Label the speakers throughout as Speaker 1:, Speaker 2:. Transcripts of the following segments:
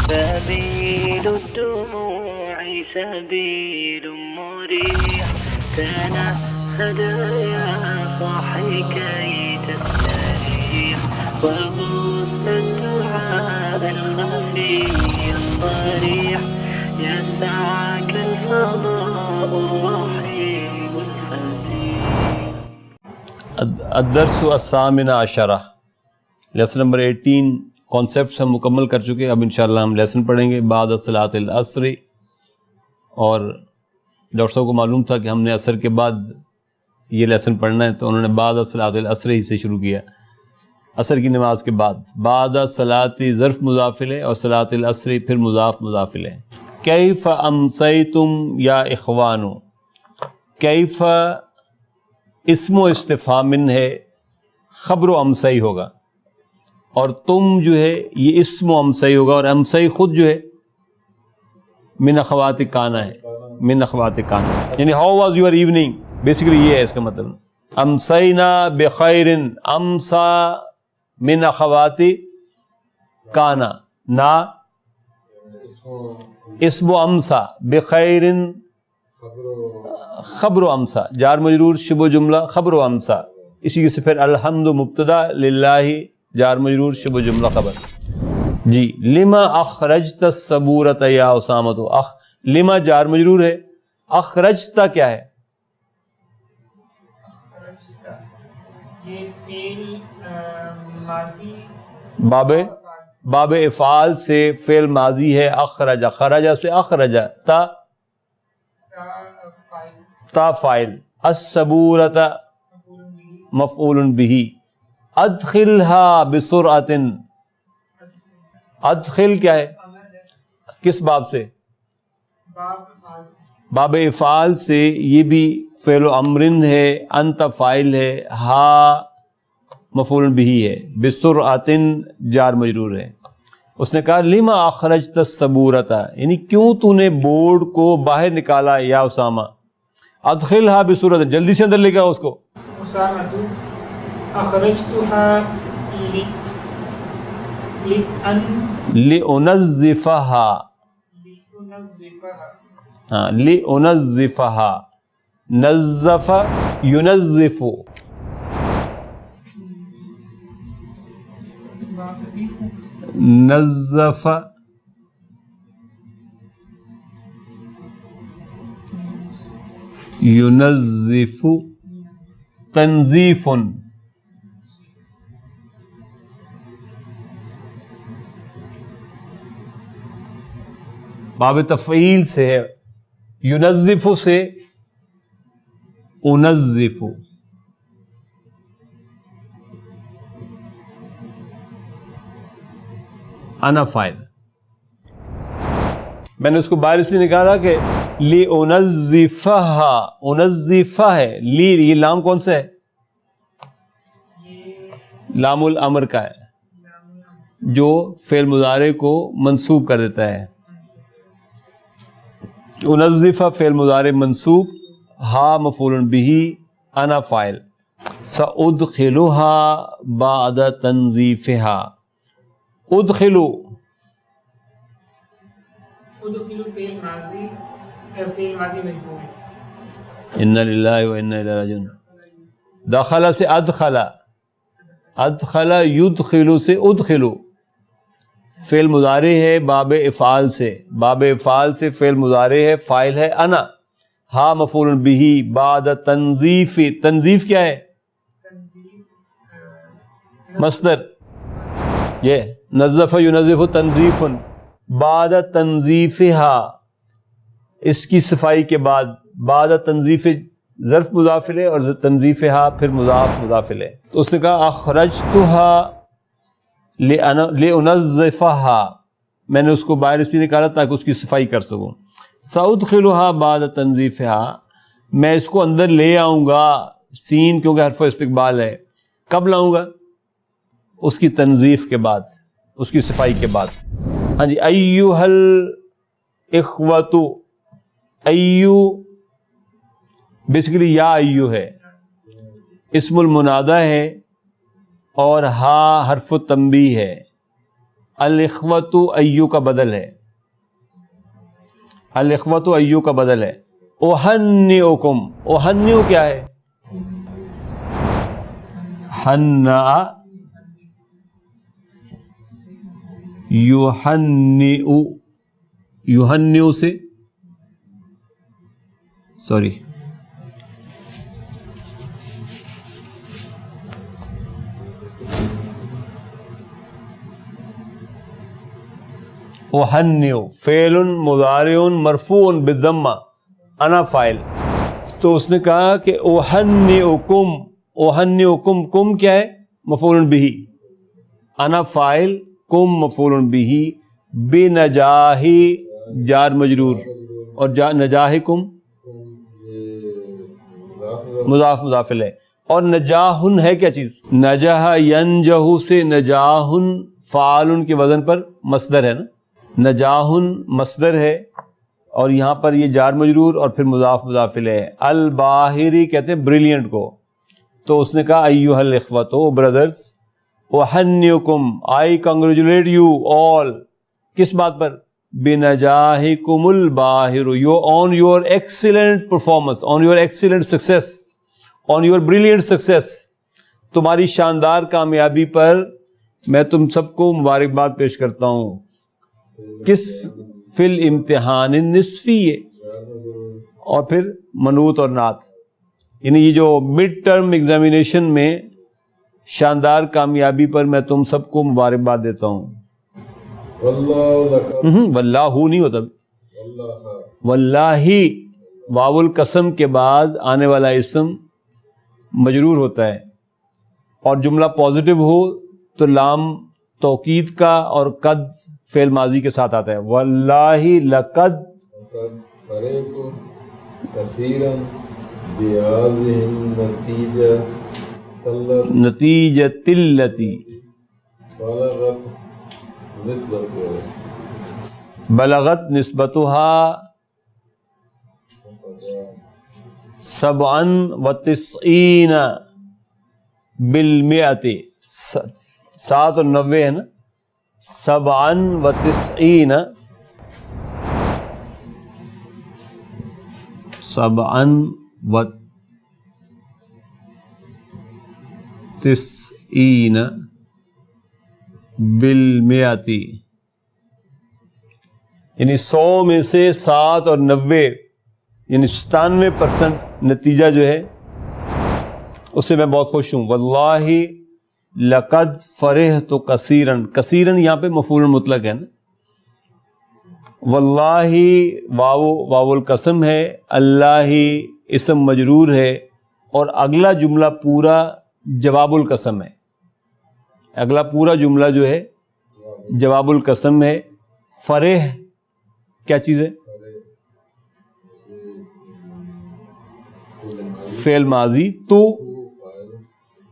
Speaker 1: سبيل الدموع سبيل مريح تنهد يا صاحي كي تستريح وغص الدعاء الخفي الصريح يسعك الفضاء الرحيم الفسيح.
Speaker 2: الدرس الثامن عشرہ، لیسن نمبر 18 کانسیپٹس ہم مکمل کر چکے. اب انشاءاللہ ہم لیسن پڑھیں گے بعد صلاۃ العصر. اور ڈاکٹر صاحب کو معلوم تھا کہ ہم نے عصر کے بعد یہ لیسن پڑھنا ہے، تو انہوں نے بعد صلاۃ العصر ہی سے شروع کیا، عصر کی نماز کے بعد. بعد صلاۃ ظرف مضاف الیہ اور صلاۃ العصر پھر مضاف مضاف الیہ. کیف امسیتم یا اخوانو، کیف اسم و استفہام ہے، خبر و امسی ہوگا، اور تم جو ہے یہ اسم و امسی ہوگا، اور امسی خود جو ہے من اخوات کانا ہے، من اخوات کانا، یعنی how was your evening, basically یہ ہے اس کا مطلب. امسینا بخیر، امسا من اخوات کانا، نا اسم و امسا، بخیر خبر و امسا، جار مجرور شبہ جملہ خبر و امسا، اسی سے پھر الحمد مبتدا، للہ جار مجرور شبہ جملہ خبر. جی لما اخرجت الصبورۃ یا اسامۃ، لما جار مجرور ہے، اخرجتا کیا ہے؟
Speaker 3: یہ فعل ماضی
Speaker 2: باب افعال سے فعل ماضی ہے. اخرج، خرج سے اخرج، تا فاعل، الصبورۃ مفعول بہ. ادخلها بسرعۃ، ادخل کیا ہے، کس باب سے؟ باب افعال سے. یہ بھی فعل و امرن ہے، انت فاعل ہے، ہا مفعول بہ ہے، بسرعۃ جار مجرور ہے. اس نے کہا لما اخرجت الصبورۃ، یعنی کیوں تو نے بورڈ کو باہر نکالا یا اسامہ. ادخلها بسرعۃ، جلدی سے اندر لے گا اس کو.
Speaker 3: اسامۃ اخرجتها
Speaker 2: لأنظفها، ہاں لأنظفها، نظف ينظف، نظف ينظف، تنظیف. باب تفعیل سے ہے، ينظف سے انظف. انا فاعل. میں نے اس کو باہر سے نکالا کہ لی انظفہا، انظفہ ہے، لی یہ لام کون سا ہے؟ لام الامر کا ہے، جو فعل مضارع کو منصوب کر دیتا ہے. انظفہ فعل مضارع منصوب، ہا مفعول بہ، انا فاعل. سأدخلها بعد تنظیفها، ادخلو
Speaker 3: فعل ماضی مجبور.
Speaker 2: ان للہ و انا الیہ راجعون. دخل سے ادخل، ادخل یدخل سے ادخلو، فعل مضارع ہے باب افعال سے، باب افعال سے فعل مضارع ہے، فاعل ہے انا، ہا مفعول بہ، بعد تنظیف، تنظیف کیا ہے؟ مصدر، یہ نظف ینظف تنظیف، بعد تنظیفها، اس کی صفائی کے بعد. بعد تنظیف ظرف مضاف الیہ اور تنظیفها پھر مضاف مضاف الیہ. تو اس نے کہا اخرجتها لأنظفها، میں نے اس کو باہر سے نکالا تاکہ اس کی صفائی کر سکوں. سأدخلها بعد تنظیفها، میں اس کو اندر لے آؤں گا، سین کیونکہ حرف استقبال ہے. کب لاؤں گا؟ اس کی تنظیف کے بعد، اس کی صفائی کے بعد. ہاں جی. ایھا الاخوۃ، ایو بیسیکلی یا ایو ہے، اسم المنادہ ہے، اور ہا حرف التنبیہ ہے. الاخوۃ ایو کا بدل ہے، الاخوۃ ایو کا بدل ہے. اہنئکم، اہنئ کیا ہے؟ ہنّا یہنئ، یہنئ سے سوری اہنئ فعل مضارع مرفوع بالضمہ، انا فاعل. تو اس نے کہا کہ اہنئکم، اہنئکم، کم کیا ہے؟ مفعول بہ، انا فاعل، کم مفعول بہ، بنجاح جار مجرور، اور نجاحکم مضاف مضاف الیہ. اور نجاحن ہے کیا چیز؟ نجح ینجح سے نجاحن فعال کے وزن پر مصدر ہے نا، نجاحن مصدر ہے، اور یہاں پر یہ جار مجرور اور پھر مضاف مضاف الیہ. الباہری کہتے ہیں بریلینٹ کو. تو اس نے کہا ایھا الاخوۃ، برادرز، اہنئکم، آئی کنگریچولیٹ یو آل، کس بات پر؟ بنجاحکم الباہر، you on your excellent performance, on your excellent success, on your brilliant success, تمہاری شاندار کامیابی پر میں تم سب کو مبارکباد پیش کرتا ہوں. کس؟ فی الامتحان النصفی، اور پھر منوط اور نعت، یعنی یہ جو مڈ ٹرم ایگزامینیشن میں شاندار کامیابی پر میں تم سب کو مبارکباد دیتا ہوں. واللہ نہیں ہوتا، واللہ واو القسم کے بعد آنے والا اسم مجرور ہوتا ہے، اور جملہ پازیٹو ہو تو لام توکید کا اور قد فعل ماضی کے ساتھ آتا ہے. واللہ لقد نتیجۃ التی بلغت نسبتها 97 بالمئۃ، 7 اور 90 ہے نا، 97 بالمئۃ، یعنی 100 میں سے 7 اور 90 یعنی 97% نتیجہ جو ہے اس سے میں بہت خوش ہوں. واللہ لقد فرحت کثیرا، کثیرا یہاں پہ مفعول مطلق ہے نا، واللہ واو القسم ہے، اللہ اسم مجرور ہے، اور اگلا جملہ پورا جواب القسم ہے. اگلا پورا جملہ جو ہے جواب القسم ہے. فرح کیا چیز ہے؟ فعل ماضی تو،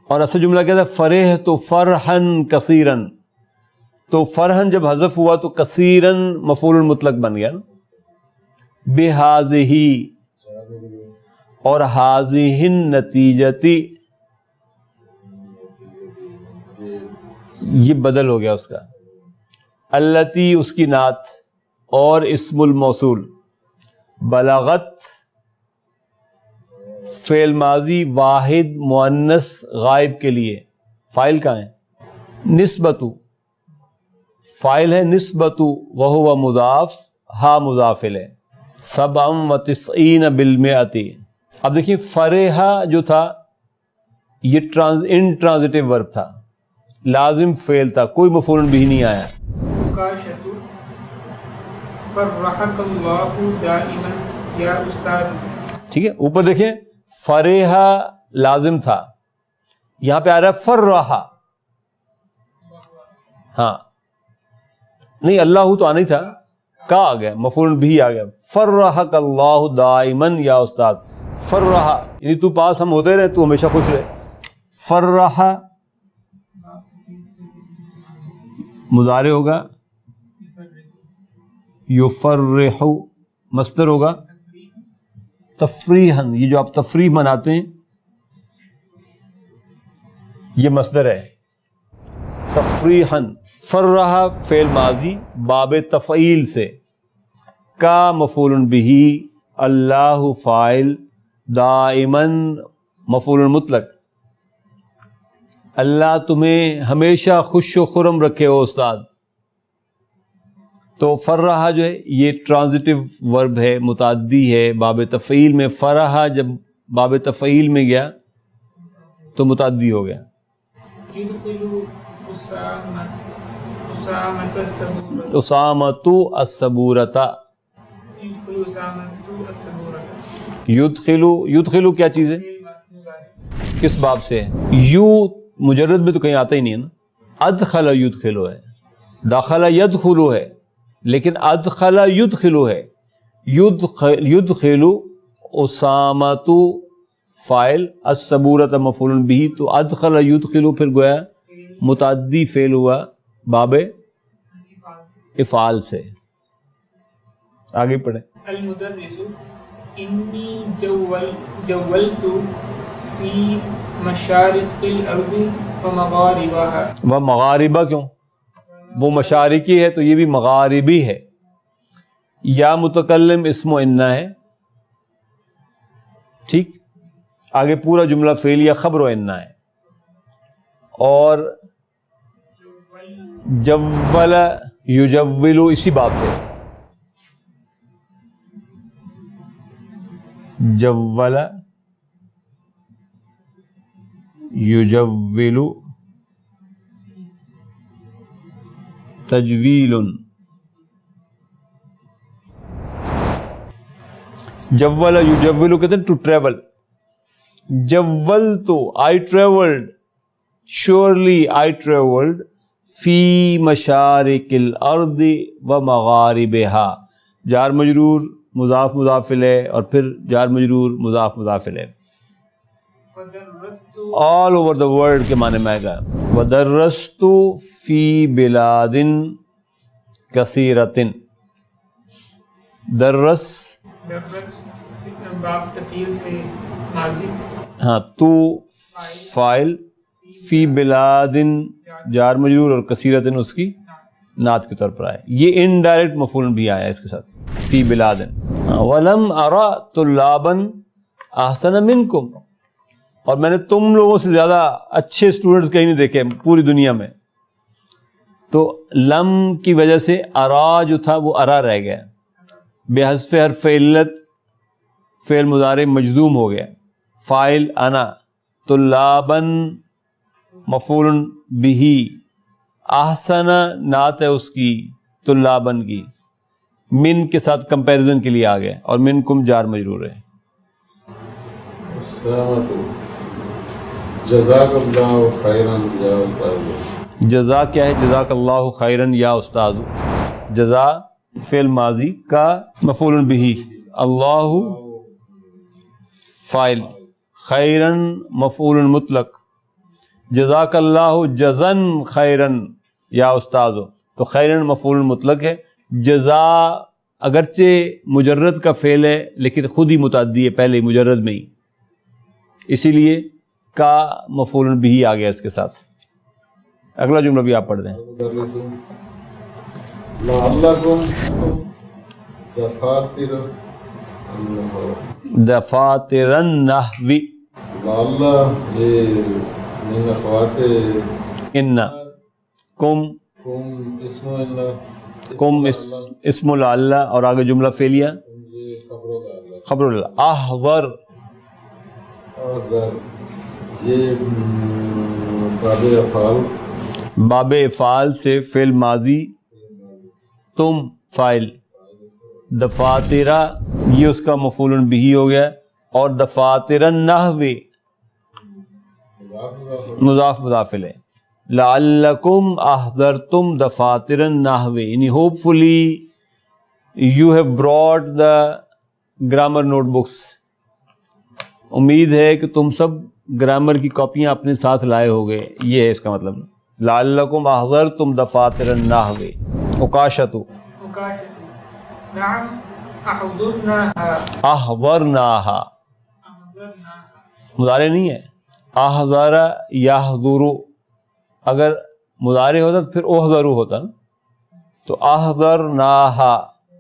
Speaker 2: اور اصل جملہ کیا تھا؟ فرح تو فرحن کثیرن. تو فرحن جب حذف ہوا تو کثیرن مفعول مطلق بن گیا نا. بہذہ، اور ہذہ النتیجتی یہ بدل ہو گیا اس کا. التی اس کی نعت، اور اسم الموصول. بلغت فعل ماضی واحد مؤنث غائب کے لیے، فاعل کہاں ہے؟ نسبتو، فاعل ہے نسبتو، وہو مضاف، ہا مضاف الیہ. 97 بالمئۃ. اب دیکھیں فرحہ جو تھا یہ انٹرانزٹیو ورب تھا، لازم فعل تھا، کوئی مفعول بھی نہیں آیا.
Speaker 3: عکاشۃ، فرحک اللہ دائما یا استاد.
Speaker 2: ٹھیک ہے، اوپر دیکھیں فرحہ لازم تھا، یہاں پہ آ رہا ہے فرحہ. ہاں نہیں، اللہ تو آنا ہی تھا، کا آ گیا، مفعول بھی آ گیا. فرحک اللہ دائما یا استاد. فرحہ یعنی تو پاس ہم ہوتے رہے، تو ہمیشہ خوش رہے. فرحہ مضارع ہوگا، یفرح مصدر ہوگا، تفریحاً، یہ جو آپ تفریح مناتے ہیں یہ مصدر ہے. تفریحاً، فرح فعل ماضی باب تفعیل سے، کا مفعول بہ، اللہ فاعل، دائماً مفعول مطلق. اللہ تمہیں ہمیشہ خوش و خرم رکھے ہو استاد. تو فرح جو ہے یہ ٹرانزٹیو ورب ہے، متعدی ہے. باب تفعیل میں فرح جب باب تفعیل میں گیا تو متعدی ہو گیا.
Speaker 3: يدخل أسامة السبورة.
Speaker 2: اسامۃ الصبورۃ.
Speaker 3: يدخل أسامة السبورة.
Speaker 2: یدخلو کیا چیز ہے؟ کس باب سے ہے؟ یو مجرد میں تو کہیں آتا ہی نہیں ہے نا. ادخل یدخلو ہے، دخل یدخلو ہے، لیکن ادخل یدخلو ہے. یدخلو اسامۃ فاعل، الصبورۃ مفعول بہ، تو ادخل یدخلو پھر گویا متعدی فعل ہوا باب افعال سے. آگے پڑھیں.
Speaker 3: المدرس إني جولت في مشارق الأرض ومغاربها.
Speaker 2: وہ مغاربہ کیوں؟ وہ مشارقی ہے تو یہ بھی مغاربی ہے. یا متکلم اسم و انا ہے، ٹھیک. آگے پورا جملہ فعلیہ خبر و انا ہے. اور جول یجولو اسی باب سے، جول یجول تجویل. جول یجول کہتے ہیں ٹو ٹریول. جولت I travelled, surely I traveled فی مشارق الارض و مغاربہا. جار مجرور مضاف مضاف الیہ اور پھر جار مجرور مضاف مضاف الیہ.
Speaker 3: ودرست
Speaker 2: آل اوور دا ورلڈ کے معنی میں آئے گا. ودرست فی بلاد کثیرۃ. درس
Speaker 3: باب تفعیل سے ماضی.
Speaker 2: ہاں، تو فاعل، فی بلاد جار مجرور اور کثیرۃ اس کی نعت کے طور پر آئے. یہ انڈائریکٹ مفعول بھی آیا اس کے ساتھ، فی بلاد. ولم ارى طلابا احسن منکم، اور میں نے تم لوگوں سے زیادہ اچھے اسٹوڈنٹس کہیں نہیں دیکھے پوری دنیا میں. تو لم کی وجہ سے ارا جو تھا وہ ارا رہ گیا، بے حذف حرف علت فعل مضارع مجزوم ہو گیا. فاعل انا، طلابا مفعول بہ، احسن نعت ہے اس کی طلابن کی، من کے ساتھ کمپیریزن کے لیے آ گیا، اور منکم جار مجرور ہے.
Speaker 4: جزاک اللہ خیرن یا استاذ.
Speaker 2: جزا کیا ہے؟ جزاک اللہ خیرن یا استاذ. جزا فعل ماضی کا مفعول بہ، اللہ فاعل، خیرن مفعول مطلق. جزاک اللہ جزن خیرن یا استاذ، تو خیرن مفعول مطلق ہے. جزا اگرچہ مجرد کا فعل ہے لیکن خود ہی متعدی ہے پہلے مجرد میں ہی، اسی لیے کا مفعول بھی آ گیا اس کے ساتھ. اگلا جملہ بھی آپ پڑھ دیں.
Speaker 4: لعلکم
Speaker 2: دفاتر النحو.
Speaker 4: لعل یہ من اخوات
Speaker 2: ان کم،
Speaker 4: کم اسم اللہ،
Speaker 2: کم اسم لعل، اور آگے جملہ فعلیہ خبر اللہ. احضر،
Speaker 4: یہ باب افعال،
Speaker 2: باب افعال سے فعل ماضی، تم فاعل، دفاترہ یہ اس کا مفعول بہ ہو گیا، اور دفاتر النحو مضاف مضاف الیہ. لعلکم احضرتم دفاتر النحو، یعنی hopefully you have brought the grammar notebooks. امید ہے کہ تم سب گرامر کی کاپیاں اپنے ساتھ لائے ہوگے، یہ ہے اس کا مطلب. لعلکم احضرتم دفاتر النحو. عکاشۃ،
Speaker 3: نعم احضرناها.
Speaker 2: احضرناها مضارع نہیں ہے. احضر یحضر، اگر مضارع ہوتا تو پھر احضروا ہوتا نا. تو احضرناہا،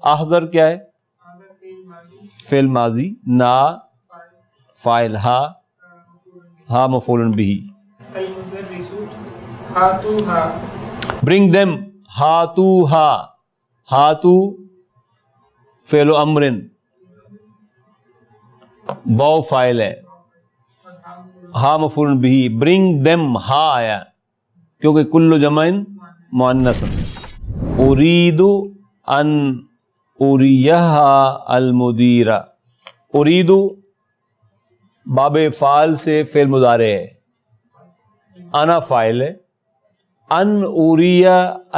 Speaker 2: احضر کیا ہے؟ فعل ماضی، نا فاعل، ہا مفعول بہ.
Speaker 3: المدرس ہاتوہا،
Speaker 2: برنگ دیم، ہاتوہا، ہاتو فعل امر، واو فاعل ہے، ہا مفعول بہ. برنگ دیم، ہا آیا کیونکہ کل جمع مؤنث. اريد ان اریہا المدیر. اريد باب فعال سے فعل مضارع ہے، انا فاعل ہے. ان اریہ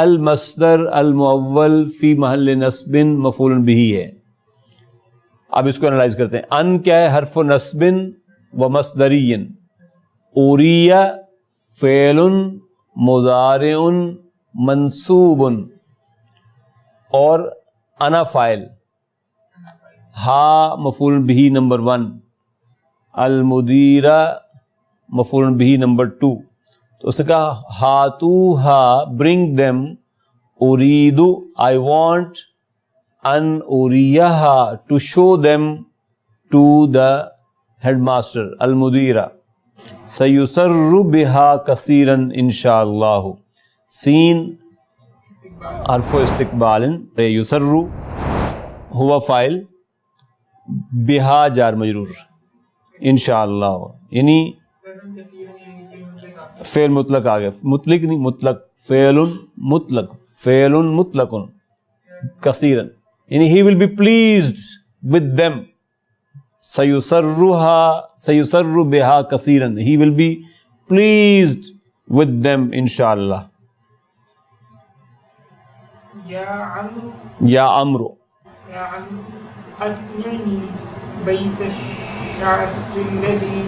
Speaker 2: المصدر المؤول فی محل نصب مفعول بہ ہے. اب اس کو انالائز کرتے ہیں. ان کیا ہے؟ حرف نصب و مصدری. اریہ فعل مضارع منصوب اور انا فاعل، ہا مفعول بہ نمبر 1، المدیرہ مفعول بہ نمبر 2. تو اس نے کہا ہاتوہا، برنگ دیم. اريد I want ان اریہا to show them to the headmaster المدیرہ. سیسر بہا کثیرا انشاء اللہ. سین حرف استقبال، یسر ہوا فاعل، بہا جار مجرور، انشاء اللہ یعنی فعل مطلق آ گیا. مطلق نہیں، مطلق، فعل مطلق، فعل مطلق کثیرا یعنی he will be pleased with them. سیسر بہا کثیرا، he will be pleased with them انشاءاللہ.
Speaker 3: یا عمرو،
Speaker 2: یا عمرو،
Speaker 3: یا عمرو اسمعنی بیت الشعر الذی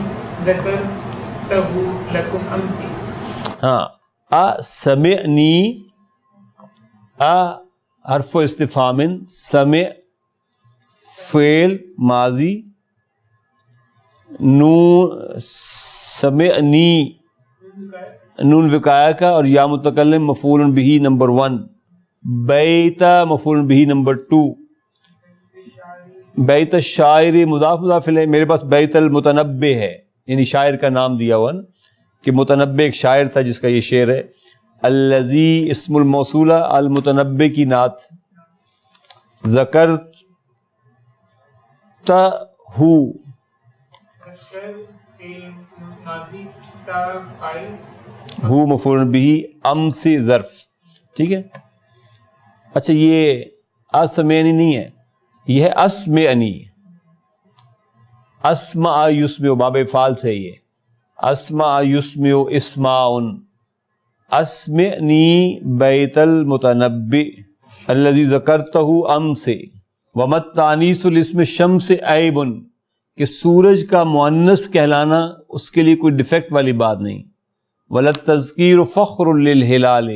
Speaker 3: ذکرتہ لکم امسی.
Speaker 2: ہاں، سمعنی، حرف استفہام، سمع فعل ماضی، نون سمعنی نون وقایہ کا اور یا متکلم مفعول بہ نمبر 1، بیت مفعول بہ نمبر 2. بیت الشاعر مضاف مضاف الیہ. میرے پاس بیت المتنبع ہے، یعنی شاعر کا نام دیا ہوا نا کہ متنبع ایک شاعر تھا جس کا یہ شعر ہے. الذی اسم الموصولہ، المتنبع کی نعت. ذکرتہ، ہو مفعول بہ، امس ظرف. ٹھیک ہے. اچھا یہ اسمعنی نہیں ہے، یہ ہے اسمعنی. اسمع یسمع باب فعال سے یہ اسمع یسمع اسماء. اسمعنی بیت المتنبع الذی ذکرتہ امس. ومت تانیث الاسم شمس عیب، کہ سورج کا مؤنث کہلانا اس کے لیے کوئی ڈیفیکٹ والی بات نہیں. ولت تذکیر فخر للہلال،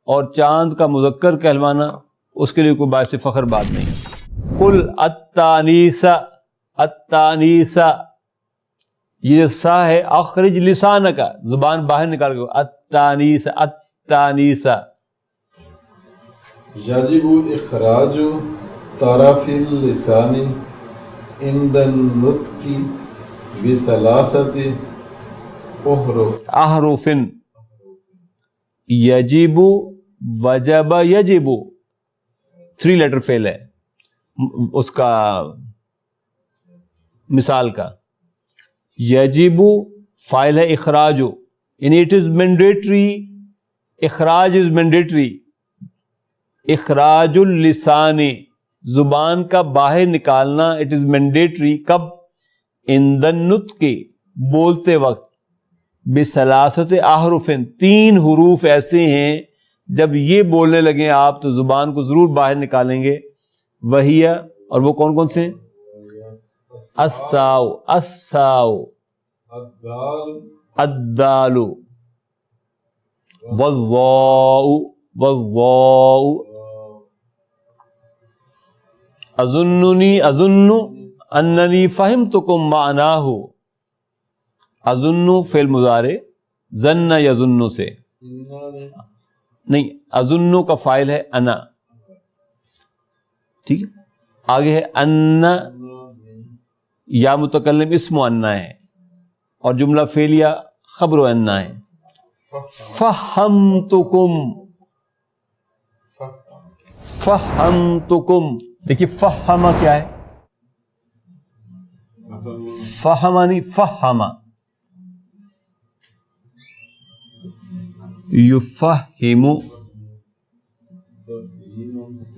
Speaker 2: اور چاند کا مذکر کہلوانا اس کے لیے کوئی باعث فخر بات نہیں. قل التانیث، التانیث، یہ سا ہے، اخرج لسانک، زبان باہر نکال کے التانیث، التانیث.
Speaker 4: یجب اخراج طرف اللسان عند النطق بثلاثة
Speaker 2: احرف. یجب، وجب، یجب 3 لیٹر فعل ہے اس کا مثال کا. یجب فاعل ہے اخراج، یعنی اٹ از مینڈیٹری. اخراج از مینڈیٹری. اخراج اللسان، زبان کا باہر نکالنا، اٹ از مینڈیٹری. کب؟ عند النطق، بولتے وقت. بثلاثۃ احرف، 3 حروف ایسے ہیں جب یہ بولنے لگیں آپ تو زبان کو ضرور باہر نکالیں گے. وہی، اور وہ کون کون سے ہیں؟ الثاء، الثاء، الدال، والضاء، والضاء. اظننی، اظن اننی فہمتکم معناہ. اظن فعل مضارع، ظن یظن سے. نہیں، اظنو کا فاعل ہے انا، ٹھیک ہے. آگے ہے ان، یا متکلم اسم و انا ہے، اور جملہ فعلیہ خبر و انا ہے. فہمتکم، فہمتکم، دیکھیے فہمہ کیا ہے؟ فہمہ نہیں، فہمہ. یفہم،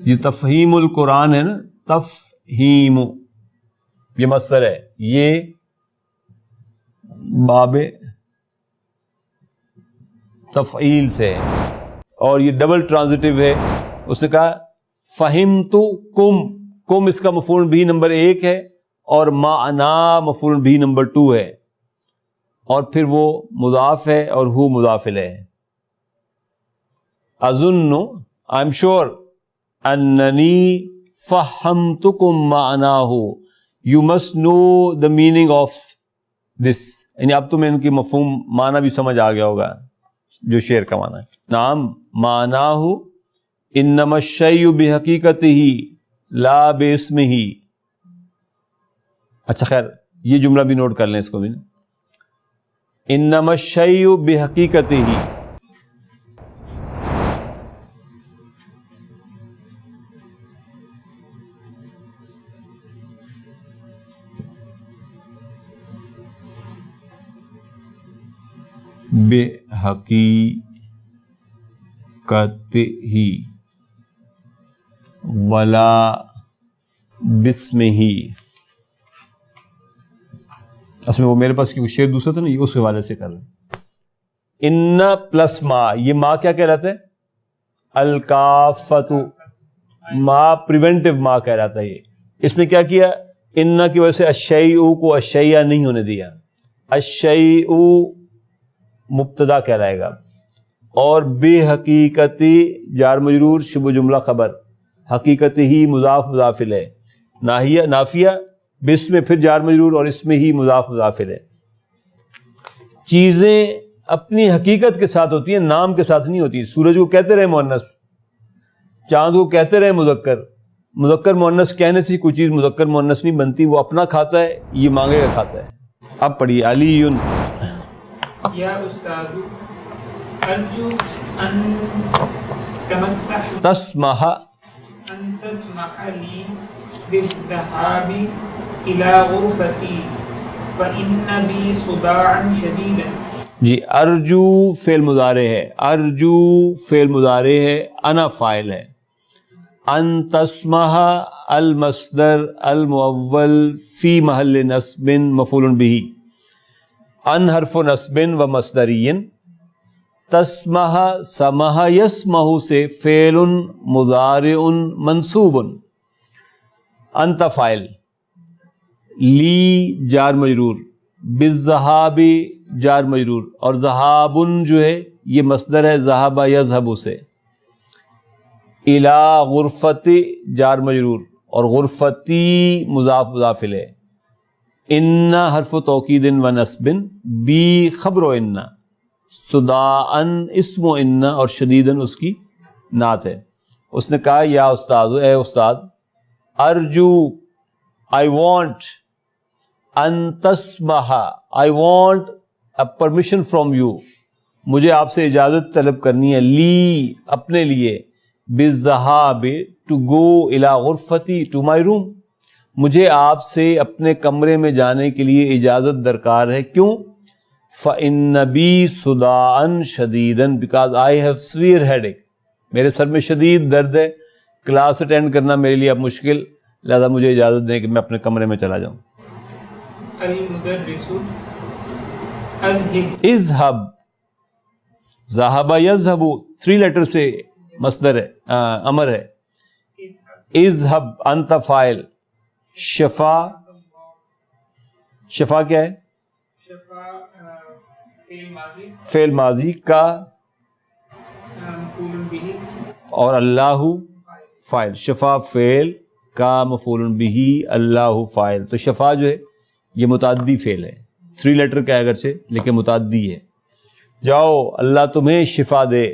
Speaker 2: یہ تفہیم القرآن ہے نا، تفہیم یہ مصدر ہے، یہ باب تفعیل سے ہے، اور یہ ڈبل ٹرانزٹیو ہے. اس نے کہا فہمتکم، کم اس کا مفعول بھی نمبر 1 ہے، اور معنا مفعول بھی نمبر 2 ہے، اور پھر وہ مضاف ہے اور ہو مضاف الیہ ہے. اظن، آئی ایم شیور، اننی فہمتکم معناہ، you must know the meaning of this. یعنی اب تمہیں ان کی مفہوم معنی بھی سمجھ آ گیا ہوگا جو شعر کا معنی ہے. نام معناہ انما الشیء بحقیقتہ لا باسمہ. اچھا خیر، یہ جملہ بھی نوٹ کر لیں اس کو بھی نا. انما الشیء بحقیقتہ، بحقیقتہ ولا بسمہ. اصل میں وہ میرے پاس شعر دوسرا تھا نا، یہ اس حوالے سے کر رہے ہیں. ان پلس ما، یہ ما کیا کہلاتا ہے؟ الکافۃ. ما پریونٹیو ما کہلاتا ہے. یہ اس نے کیا کیا؟ ان کی وجہ سے الشیء کو الشیء نہیں ہونے دیا. الشیء مبتدا کہلائے گا، اور بے حقیقتی جار مجرور شبہ جملہ خبر، حقیقت ہی مضاف مضاف الیہ، ناہیہ نافیہ، بسم پھر جار مجرور، اور اس میں ہی مضاف مضاف الیہ. چیزیں اپنی حقیقت کے ساتھ ہوتی ہیں، نام کے ساتھ نہیں ہوتی. سورج کو کہتے رہے مؤنث، چاند کو کہتے رہے مذکر. مذکر مؤنث کہنے سے کوئی چیز مذکر مؤنث نہیں بنتی. وہ اپنا کھاتا ہے، یہ مانگے گا کھاتا ہے. اب پڑھیے علی.
Speaker 3: یا استاد ارجو ان تمسح
Speaker 2: تسمح،
Speaker 3: ان تسمح لی بالذهاب الى غرفتي فان بي صداعا شديدا.
Speaker 2: جی ارجو فعل مضارع ہے، ارجو فعل مضارع ہے، انا فاعل ہے. ان تسمح المصدر المؤول فی محل نصب مفعول به. ان حرف نصب و مصدری. تسمح سمح یسمح سے فعل مضارع منصوب. انت فاعل، لی جار مجرور، بالذہاب جار مجرور، اور ذہاب جو ہے یہ مصدر ہے ذہب یذہب سے. الی غرفت جار مجرور، اور غرفتی مضاف مضاف الیہ. ان حرف توکید و نصب، بی خبر و ان، صداعن اسم و ان، اور شدیدن اس کی نعت ہے. اس نے کہا یا استاد، اے استاد، ارجو آئی وانٹ، ان تسمح I want a permission from you, مجھے آپ سے اجازت طلب کرنی ہے، لی اپنے لیے، بالذہاب ٹو گو الی غرفتی ٹو مائی روم، مجھے آپ سے اپنے کمرے میں جانے کے لیے اجازت درکار ہے. کیوں؟ فَإِنَّ بِي صُدَاعًا شَدِيدًا because I have severe headache. میرے سر میں شدید درد ہے، کلاس اٹینڈ کرنا میرے لیے اب مشکل، لہذا مجھے اجازت دیں کہ میں اپنے کمرے میں چلا جاؤں.
Speaker 3: المدرس اذهب،
Speaker 2: اذهب، ذهب یذهب 3 لیٹر سے مصدر ہے، امر ہے. اذهب انت فاعل. شفا، شفا کیا ہے؟
Speaker 3: شفا فعل ماضی،
Speaker 2: فعل ماضی کا،
Speaker 3: مفعول به،
Speaker 2: اور اللہ فاعل. شفا فعل کا مفعول به، اللہ فاعل. تو شفا جو ہے یہ متعدی فعل ہے، 3 لیٹر کا اگرچہ لیکن متعدی ہے. جاؤ اللہ تمہیں شفا دے.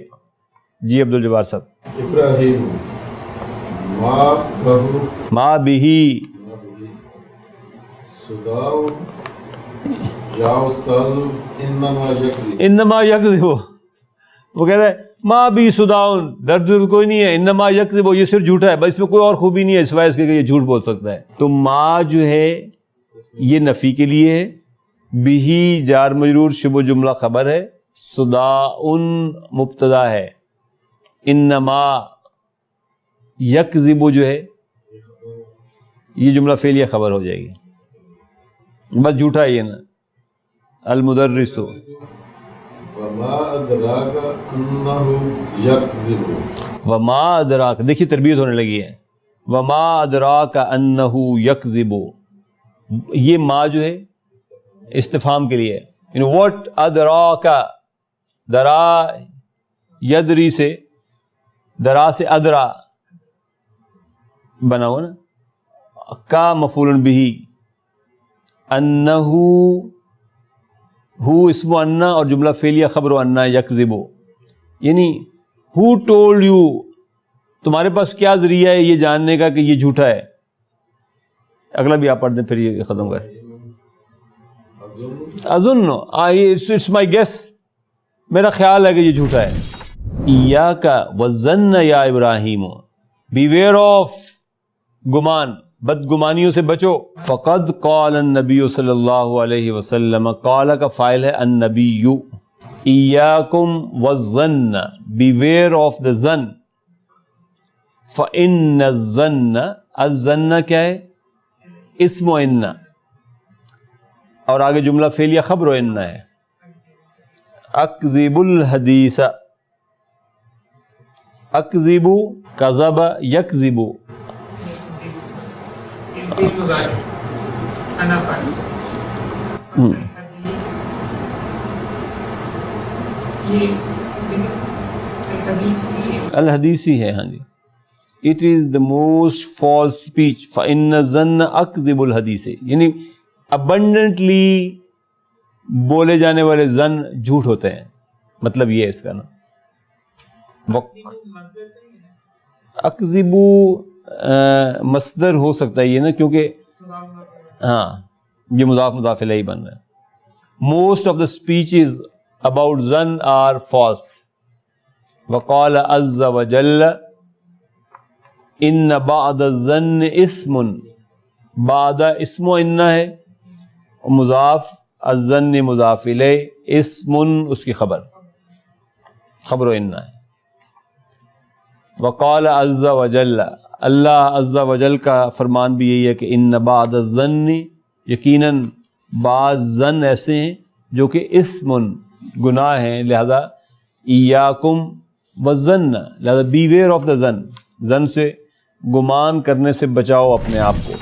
Speaker 2: جی عبد الجبار صاحب.
Speaker 4: ابراہیم ما بہو
Speaker 2: ما بہی
Speaker 4: صداع یا استاذ انما یکذب.
Speaker 2: انما یکذب، وہ کہہ رہا ہے ما بھی صداعن، درد کوئی نہیں ہے، انما یکذب، یہ صرف جھوٹا ہے، بس اس میں کوئی اور خوبی نہیں ہے سوائے اس کے کہ یہ جھوٹ بول سکتا ہے. تو ما جو ہے یہ نفی کے لیے ہے، بھی جار مجرور شبہ جملہ خبر ہے، صداعن مبتدا ہے، انما یکذب جو ہے یہ جملہ فعلیہ خبر ہو جائے گی، بس جھوٹا ہے یہ نا. المدرس
Speaker 4: وما ادراک انہ یکذب.
Speaker 2: وما ادراک، دیکھیے تربیت ہونے لگی ہے. وما ادراک انہ یکذب، یہ ما جو ہے استفہام کے لیے ہے. یعنی واٹ ادراک، درا یدری سے، درا سے ادرا بنا ہوا نا، کا مفعول بہ، انہ ہو اسم انا اور جملہ فعلیہ خبر انا یکذب، یعنی ہو ٹولڈ یو، تمہارے پاس کیا ذریعہ ہے یہ جاننے کا کہ یہ جھوٹا ہے. اگلا بھی آپ پڑھ دیں پھر یہ ختم کر. اظن اٹس مائی گیس، میرا خیال ہے کہ یہ جھوٹا ہے. ایاک والظن یا ابراہیم، بیویئر آف گمان، بدگمانیوں سے بچو. فقد قال النبی صلی اللہ علیہ وسلم، قال کا فاعل ہے النبی، ایاکم والظن، بیویئر آف دا ظن. فإن الظن، الظن کیا ہے؟ اسم و ان، اور آگے جملہ فعلیہ خبر و ان ہے. اکذب الحدیث، اکذب کذب یکذب،
Speaker 3: الفعل مضارع انا فاعل. یہ الحدیث
Speaker 2: الحدیثی ہے، ہاں جی. It is the most false speech. فإن الظن اکذب الحدیث، یعنی ابنڈنٹلی بولے جانے والے زن جھوٹ ہوتے ہیں، مطلب یہ ہے اس کا نا. اکذبو مصدر ہو سکتا ہے یہ نا، کیونکہ ہاں یہ مضاف مضاف الیہ بن رہا ہے. Most of the speeches about زن آر فالس. وقال عز وجل ان بعد الظن اثم، بعد اسم و ان ہے، مضاف الظن مضاف الیہ، اسم اس کی خبر و ان ہے. وقال عز وجل، اللہ عز وجل کا فرمان بھی یہی ہے کہ ان بعد الظن، یقیناً بعض ظن ایسے ہیں جو کہ اسم گناہ ہیں، لہذا ایاکم والظن، لہذا بیویئر آف دا ظن، ظن سے گمان کرنے سے بچاؤ اپنے آپ کو.